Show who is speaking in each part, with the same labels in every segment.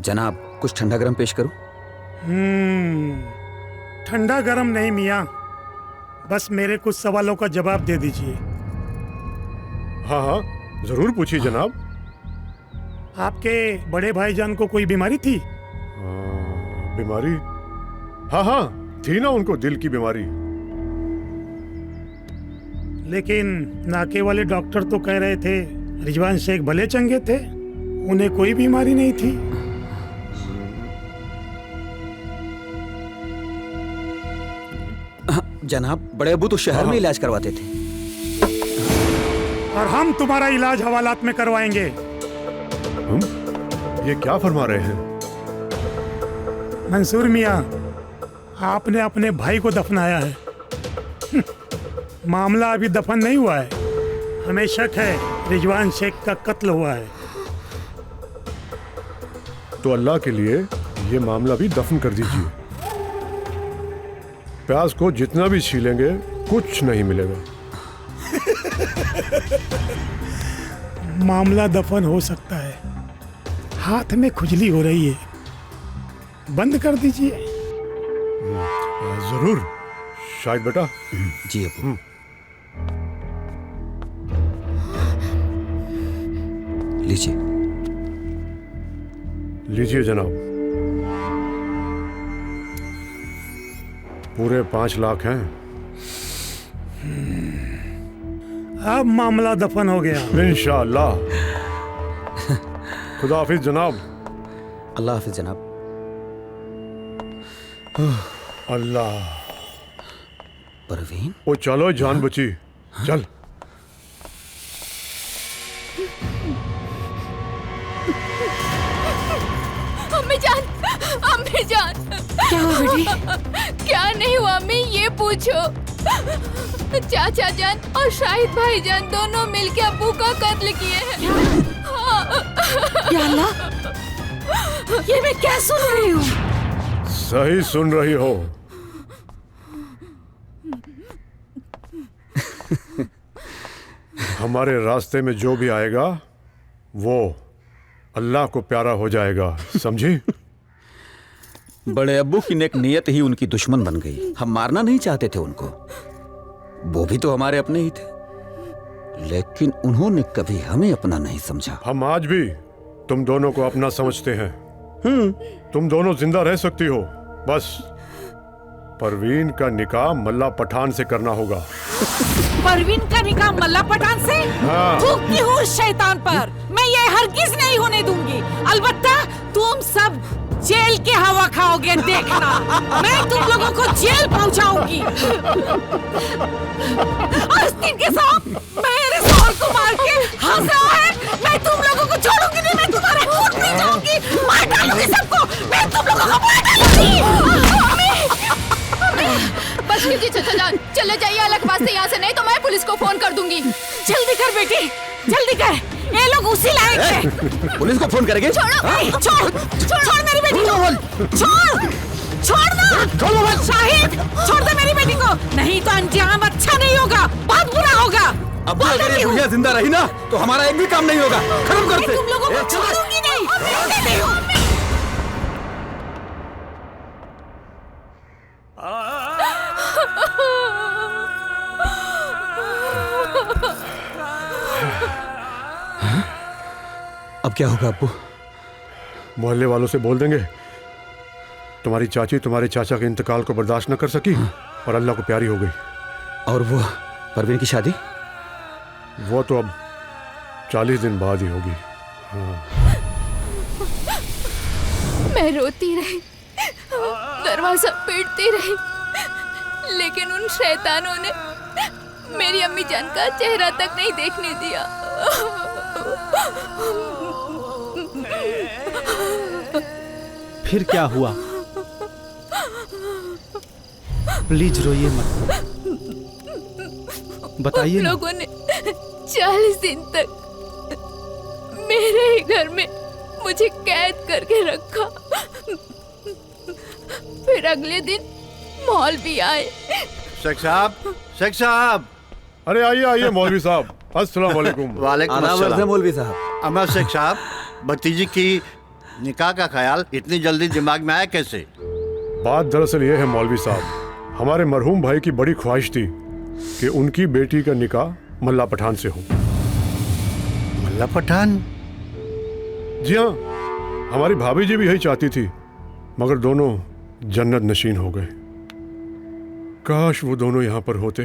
Speaker 1: जनाब कुछ ठंडा गरम पेश करूं?
Speaker 2: ठंडा गरम नहीं मियाँ, बस मेरे कुछ सवालों का जवाब दे दीजिए।
Speaker 3: हाँ हाँ जरूर पूछिए जनाब।
Speaker 2: आपके बड़े भाईजान को कोई बीमारी थी?
Speaker 3: बीमारी? हाँ हाँ थी ना उनको, दिल की बीमारी।
Speaker 2: लेकिन नाके वाले डॉक्टर तो कह रहे थे रिजवान शेख भले चंगे थे, उन्हें कोई बीमारी नहीं थी।
Speaker 1: जनाब बड़े अबू तो शहर में इलाज करवाते थे।
Speaker 2: और हम तुम्हारा इलाज हवालात में करवाएंगे।
Speaker 3: ये क्या फरमा रहे हैं?
Speaker 2: मंसूर मियाँ, आपने अपने भाई को दफनाया है। मामला अभी दफन नहीं हुआ है, हमें शक है रिजवान शेख का कत्ल हुआ है।
Speaker 3: तो अल्लाह के लिए ये मामला भी दफन कर दीजिए। प्याज को जितना भी छीलेंगे कुछ नहीं मिलेगा।
Speaker 2: मामला दफन हो सकता है, हाथ में खुजली हो रही है, बंद कर दीजिए।
Speaker 3: जरूर शायद बेटा।
Speaker 1: जी अबू। लीजिए।
Speaker 3: लीजिए जनाब, पूरे 5 लाख हैं।
Speaker 2: अब मामला दफन हो गया।
Speaker 3: इंशाअल्लाह। खुदा हाफिज जनाब।
Speaker 1: अल्लाह हाफिज जनाब।
Speaker 3: अल्लाह।
Speaker 1: परवीन,
Speaker 3: ओ चलो जान बची। चल।
Speaker 4: अम्मी जान, अम्मी जान।
Speaker 5: क्या हुआ बेटी?
Speaker 4: क्या नहीं हुआ अम्मी, ये पूछो। चाचा जान और शाहिद भाई जान दोनों मिलके अब्बू का कत्ल किए हैं।
Speaker 5: या अल्लाह, ये मैं क्या सुन रही हूँ?
Speaker 3: सही सुन रही हो। हमारे रास्ते में जो भी आएगा वो अल्लाह को प्यारा हो जाएगा, समझी?
Speaker 1: बड़े अब्बू की नेक नियत ही उनकी दुश्मन बन गई। हम मारना नहीं चाहते थे उनको, वो भी तो हमारे अपने ही थे, लेकिन उन्होंने कभी हमें अपना नहीं समझा।
Speaker 3: हम आज भी तुम दोनों को अपना समझते हैं। तुम दोनों जिंदा रह सकती हो, बस परवीन का निकाह मल्ला पठान से करना होगा।
Speaker 5: परवीन का निकाह मल्ला पठान से?
Speaker 3: हाँ।
Speaker 5: थूकती हूँ शैतान पर, मैं ये हरगिज नहीं होने दूंगी। अलबत्ता तुम सब जेल के हवा खाओगे, देखना। मैं तुम लोगों को जेल पहुंचाऊंगी। आस्तीन के साथ मेरे सौर को मार के हंसा है, मैं तुम लोगों को छोड़ूंगी नहीं, मैं तुम्हारे खून पी जाऊंगी, मार डालूंगी सबको, मैं तुम लोगों को मार डालूंगी।
Speaker 4: बस कीजिए चाचा जान, चले जाइए अलग बात से यहाँ से, नहीं तो मैं पुलिस को फोन कर दूंगी।
Speaker 5: जल्दी कर बेटी, जल्दी कर, ये लोग उसी लायक हैं।
Speaker 1: पुलिस को फोन करेंगे?
Speaker 5: छोड़ो, छोड़ मेरी बेटी को, छोड़ ना, शाहिद छोड़ दे मेरी बेटी को, नहीं तो अंजाम अच्छा नहीं होगा, बहुत बुरा होगा।
Speaker 1: अब अगर ये बुढ़िया जिंदा रही ना तो हमारा एक भी काम नहीं होगा। खत्म करते।
Speaker 5: तुम लोगों को छोड़ूंगी नहीं।
Speaker 1: अब क्या होगा अब्बू?
Speaker 3: मोहल्ले वालों से बोल देंगे तुम्हारी चाची तुम्हारे चाचा के इंतकाल को बर्दाश्त न कर सकी और अल्लाह को प्यारी हो गई।
Speaker 1: और वो परवीन की शादी?
Speaker 3: वो तो अब 40 दिन बाद ही होगी। हाँ।
Speaker 4: मैं रोती रही, दरवाजा पीटती रही, लेकिन उन शैतानों ने मेरी अम्मी जान का चेहरा तक नहीं देखने दिया।
Speaker 6: फिर क्या हुआ? प्लीज रोइए मत, बताइए ना।
Speaker 4: लोगों ने 40 दिन तक मेरे ही घर में मुझे कैद करके रखा। फिर अगले दिन मौलवी आए।
Speaker 7: शेख साहब।
Speaker 3: अरे आइए आइए मौलवी साहब। अस्सलाम वालेकुम।
Speaker 7: वालेकुम अस्सलाम।
Speaker 1: मौलवी साहब।
Speaker 7: अमर शेख साहब, भतीजी की निकाह का ख्याल इतनी जल्दी दिमाग में आया कैसे?
Speaker 3: बात दरअसल ये है मौलवी साहब, हमारे मरहूम भाई की बड़ी ख्वाहिश थी कि उनकी बेटी का निकाह मल्ला पठान से हो।
Speaker 7: मल्ला पठान?
Speaker 3: जी हाँ, हमारी भाभी जी भी यही चाहती थी, मगर दोनों जन्नत नशीन हो गए। काश वो दोनों यहाँ पर होते।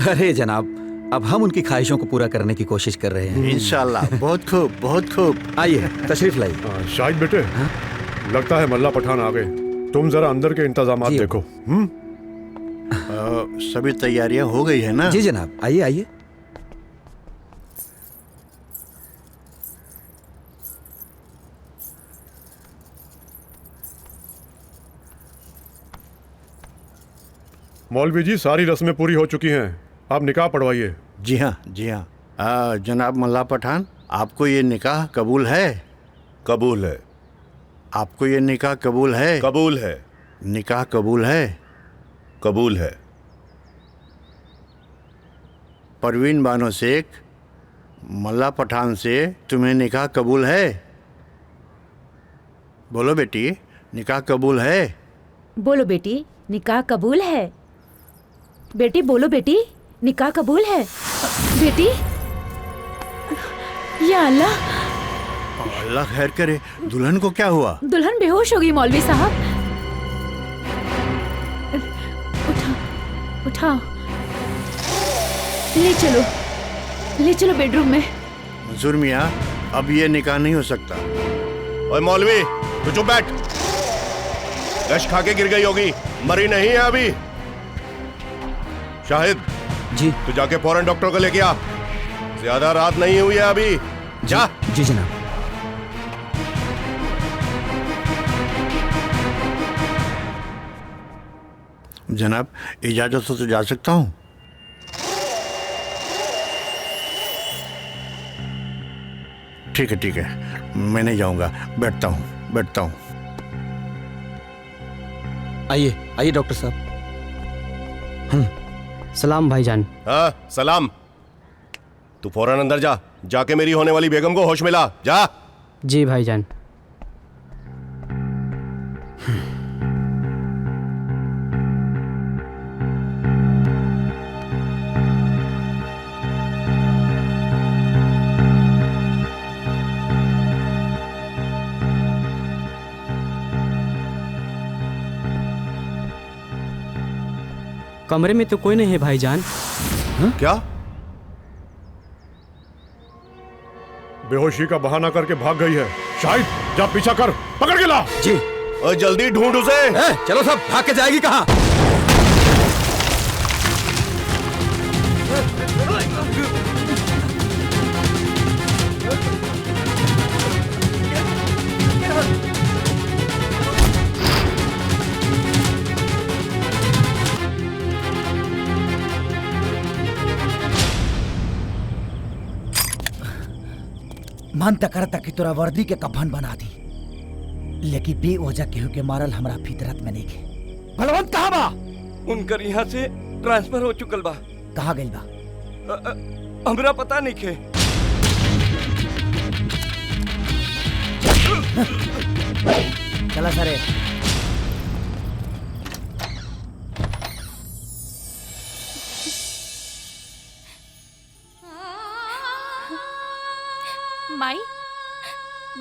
Speaker 1: अरे जनाब, अब हम उनकी ख्वाहिशों को पूरा करने की कोशिश कर रहे हैं।
Speaker 7: इंशाल्लाह। बहुत खूब, बहुत खूब।
Speaker 1: आइए, तशरीफ लाइए।
Speaker 3: शाहिद बेटे, लगता है मल्ला पठान आ गए। तुम जरा अंदर के इंतजामात
Speaker 1: जी।
Speaker 3: देखो।
Speaker 7: सभी तैयारियां हो गई है ना?
Speaker 1: जी जनाब, आइए आइए।
Speaker 3: मौलवी जी, सारी रस्में पूरी हो चुकी हैं, आप निकाह पढ़वाइए।
Speaker 7: जी हाँ, जी हाँ। जनाब मल्ला पठान, आपको ये निकाह कबूल है?
Speaker 8: कबूल है।
Speaker 7: आपको ये निकाह कबूल है?
Speaker 8: कबूल है।
Speaker 7: निकाह कबूल है?
Speaker 8: कबूल है।
Speaker 7: परवीन बानो शेख, मल्ला पठान से तुम्हें निकाह कबूल है? बोलो बेटी, निकाह कबूल है?
Speaker 5: बोलो बेटी, निकाह कबूल है। बेटी बोलो बेटी, निकाह कबूल है। बेटी, या अल्लाह,
Speaker 7: अल्लाह खैर करे। दुल्हन को क्या हुआ?
Speaker 5: दुल्हन बेहोश हो गई मौलवी साहब। उठाओ, ले चलो बेडरूम में।
Speaker 7: मंसूर मियाँ, अब ये निकाह नहीं हो सकता।
Speaker 8: ओए मौलवी, तू चुप बैठ। गश खा के गिर गई होगी, मरी नहीं है अभी। शाहिद
Speaker 1: जी।
Speaker 8: तू जाके फौरन डॉक्टर को लेके आ, ज्यादा रात नहीं हुई है अभी। जा।
Speaker 1: जी जनाब।
Speaker 7: जनाब, इजाजत हो तो जा सकता हूँ? ठीक है, ठीक है, मैं नहीं जाऊंगा। बैठता हूँ।
Speaker 1: आइए आइए डॉक्टर साहब।
Speaker 6: सलाम भाईजान।
Speaker 8: हाँ, सलाम। तू फौरन अंदर जा, जाके मेरी होने वाली बेगम को होश मिला। जा।
Speaker 6: जी भाईजान। कमरे में तो कोई नहीं है भाईजान।
Speaker 8: क्या?
Speaker 3: बेहोशी का बहाना करके भाग गई है। शाहिद, जा पीछा कर, पकड़ के ला।
Speaker 1: जी।
Speaker 8: और जल्दी ढूंढ उसे।
Speaker 1: चलो सब, भाग के जाएगी कहाँ?
Speaker 9: मन त करता कि तोरा वर्दी के कफन बना दी, लेकिन बेवजह केहू के मारल हमरा फितरत में नहीं के। बलवंत कहाँ बा?
Speaker 10: उनकर यहाँ से ट्रांसफर हो चुकल बा।
Speaker 9: कहाँ गइल बा?
Speaker 10: हमरा पता नहीं के।
Speaker 9: चला सरे।
Speaker 4: माई,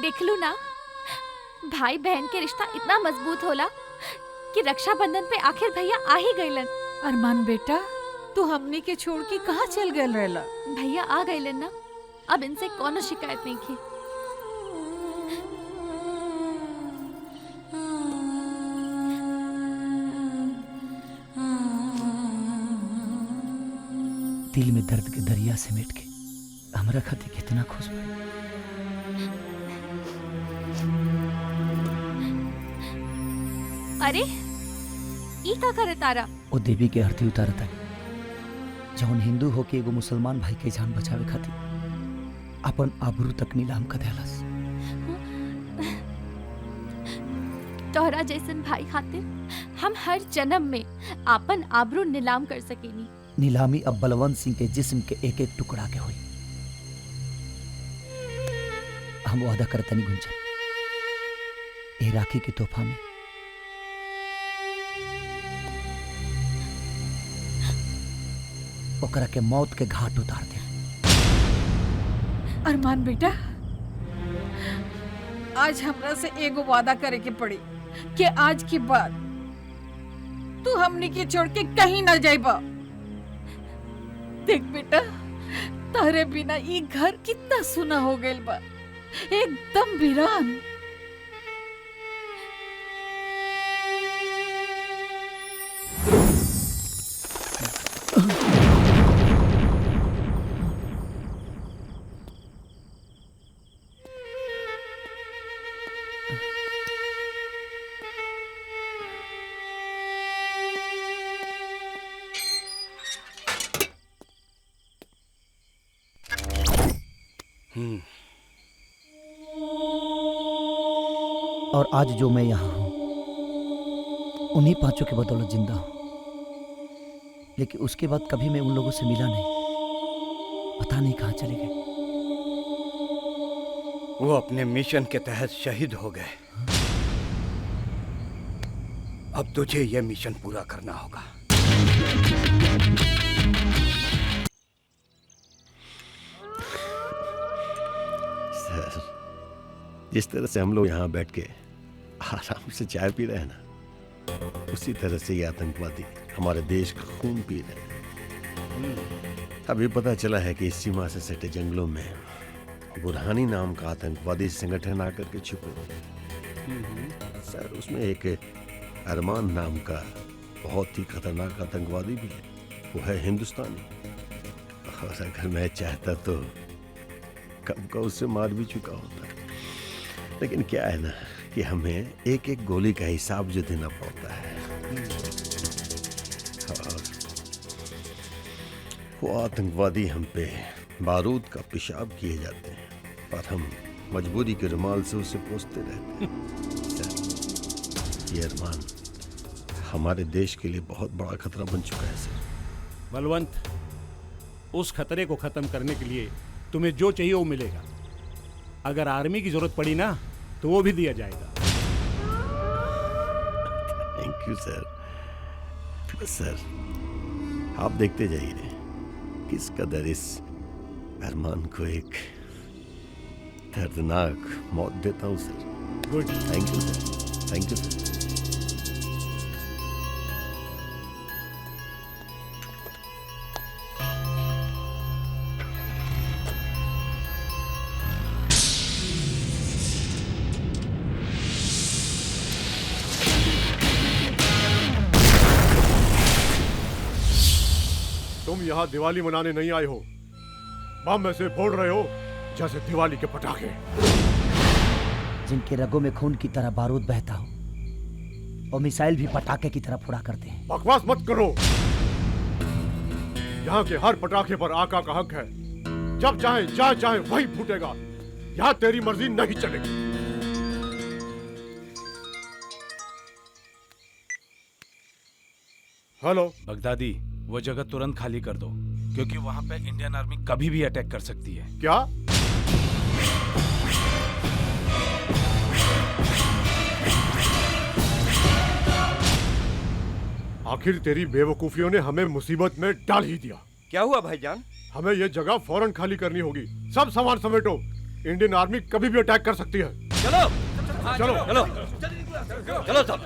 Speaker 4: देख लू ना, भाई बहन के रिश्ता इतना मजबूत होला कि रक्षाबंधन पे आखिर भैया आ ही गइलन।
Speaker 5: अरमान बेटा, तू हमनी के छोड़ के कहाँ चल गए रहला?
Speaker 4: भैया आ गइलन ना, अब इनसे कोनो शिकायत नहीं की।
Speaker 9: दिल में दर्द के दरिया समेट के हमरा खातिर कितना खुश बा।
Speaker 4: अरे ई का करे तारा?
Speaker 9: ओ देवी के आरती उतारता जौन हिंदू होके एगो मुसलमान भाई के जान बचावे खातिर अपन आबरू तक नीलाम कर देलस।
Speaker 4: तोहरा जैसन भाई खातिर हम हर जन्म में अपन आबरू नीलाम कर सकेनी।
Speaker 9: नीलामी अब बलवंत सिंह के जिस्म के एक एक टुकड़ा के हुई। हम वादा करतनी गुंजन, ए राखी के तोहफा में ओकरा के मौत के घाट उतार दे।
Speaker 5: अरमान बेटा, आज हमरा से एगो वादा करे के पड़ी कि आज के बाद तू हमनी के छोड़ के कहीं न जाइबा। देख बेटा, तारे बिना ये घर कितना सुना हो गइल बा, एकदम वीरान।
Speaker 9: और आज जो मैं यहाँ हूं उन्हीं पांचों के बदौलत जिंदा हूं, लेकिन उसके बाद कभी मैं उन लोगों से मिला नहीं। पता नहीं कहां चले गए।
Speaker 10: वो अपने मिशन के तहत शहीद हो गए। अब तुझे यह मिशन पूरा करना होगा।
Speaker 8: सर, जिस तरह से हम लोग यहाँ बैठ के आराम से चाय पी रहे हैं ना, उसी तरह से ये आतंकवादी हमारे देश का खून पी रहे हैं। अभी पता चला है कि इस सीमा से सटे जंगलों में बुरहानी नाम का आतंकवादी संगठन आकर के छुपे हुए। सर, उसमें एक अरमान नाम का बहुत ही खतरनाक आतंकवादी भी है। वो है हिंदुस्तानी, और अगर मैं चाहता तो कब का उससे मार भी चुका होता। लेकिन क्या है ना कि हमें एक एक गोली का हिसाब जो देना पड़ता है। और वो आतंकवादी हम पे बारूद का पेशाब किए जाते हैं, पर हम मजबूरी के रुमाल से उसे पोंछते रहते हैं। सर, ये अरमान हमारे देश के लिए बहुत बड़ा खतरा बन चुका है। सर
Speaker 11: बलवंत, उस खतरे को खत्म करने के लिए तुम्हें जो चाहिए वो मिलेगा। अगर आर्मी की जरूरत पड़ी ना तो वो भी दिया जाएगा।
Speaker 8: Thank you sir. बस सर, आप देखते जाइए किस कदर इस अरमान को एक दर्दनाक मौत देता हूँ sir.
Speaker 11: Good,
Speaker 8: thank you sir, thank you sir.
Speaker 3: तुम यहाँ दिवाली मनाने नहीं आए हो, बम ऐसे फोड़ रहे हो जैसे दिवाली के पटाखे।
Speaker 9: जिनके रगों में खून की तरह बारूद बहता हो और मिसाइल भी पटाखे की तरह फोड़ा करते हैं।
Speaker 3: बकवास मत करो। यहाँ के हर पटाखे पर आका का हक है। जब चाहे जहाँ चाहे वही फूटेगा। यहाँ तेरी मर्जी नहीं चलेगी। हेलो
Speaker 11: बगदादी, वो जगह तुरंत खाली कर दो, क्योंकि वहाँ पे इंडियन आर्मी कभी भी अटैक कर सकती है।
Speaker 3: क्या? आखिर तेरी बेवकूफियों ने हमें मुसीबत में डाल ही दिया।
Speaker 10: क्या हुआ भाईजान?
Speaker 3: हमें ये जगह फौरन खाली करनी होगी। सब सामान समेटो, इंडियन आर्मी कभी भी अटैक कर सकती है।
Speaker 10: चलो
Speaker 3: चलो
Speaker 10: चलो चलो सब।